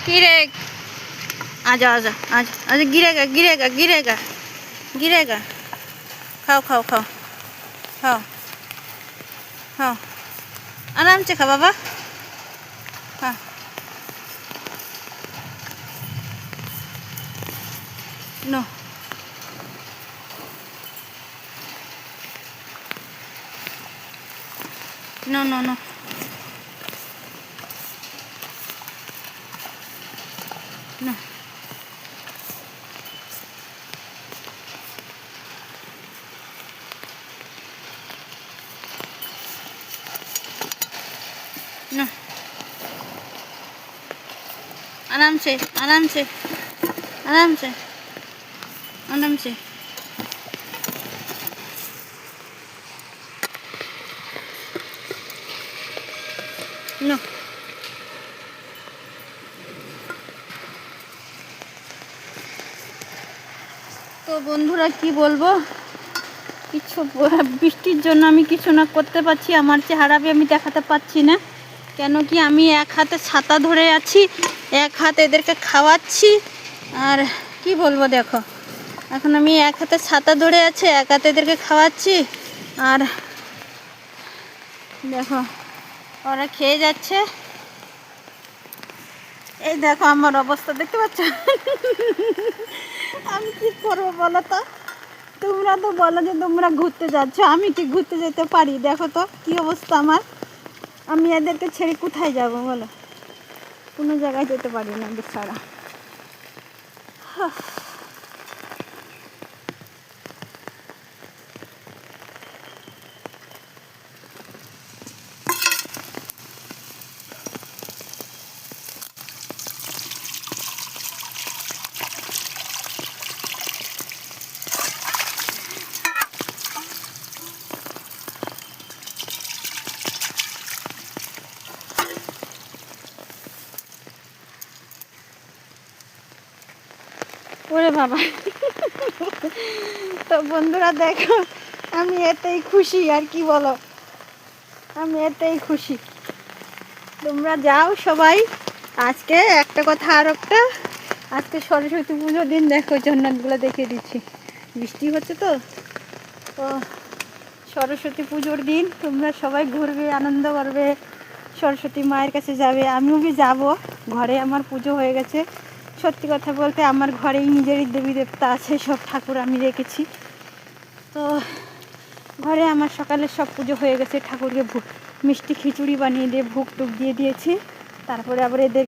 गिरे आजा आजा आजा आजा गिरेगा गिरेगा गिरेगा गिरेगा खाओ खाओ खाओ खाओ खाओ आराम से खा बाबा हाँ no no no no no no आराम से आराम से आराम से आराम से नो তো বন্ধুরা কি বলবো কিছু বৃষ্টির জন্য আমি কিছু না করতে পারছি আমার চেহারাকে আমি দেখাতে পাচ্ছি না কেন কি আমি এক হাতে ছাতা ধরে আছি এক হাতে এদেরকে খাওয়াচ্ছি আর কি বলবো দেখো এখন আমি এক হাতে ছাতা ধরে আছি এক হাতে এদেরকে খাওয়াচ্ছি আর দেখো ওরা খেয়ে যাচ্ছে এই দেখো আমার অবস্থা দেখতে পাচ্ছ আমি কি করবো বলো তো তোমরা তো বলো যে তোমরা ঘুরতে যাচ্ছ আমি কি ঘুরতে যেতে পারি দেখো তো কি অবস্থা আমার আমি এদেরকে ছেড়ে কোথায় যাব বলো কোনো জায়গায় যেতে পারি না বেচারা ওরে বাবা তো বন্ধুরা দেখো আমি এতেই খুশি আর কি বলো আমি এতেই খুশি তোমরা যাও সবাই আজকে একটা কথা আর একটা আজকে সরস্বতী পুজোর দিন দেখো জন্নাতগুলো দেখিয়ে দিচ্ছি বৃষ্টি হচ্ছে তো তো সরস্বতী পুজোর দিন তোমরা সবাই ঘুরবে আনন্দ করবে সরস্বতী মায়ের কাছে যাবে আমিও কি যাবো ঘরে আমার পুজো হয়ে গেছে সত্যি কথা বলতে আমার ঘরেই নিজেরই দেবী দেবতা আছে সব ঠাকুর আমি রেখেছি তো ঘরে আমার সকালে সব পুজো হয়ে গেছে ঠাকুরকে মিষ্টি খিচুড়ি বানিয়ে দিয়ে ভোগ টুক দিয়ে দিয়েছি তারপরে আবার এদের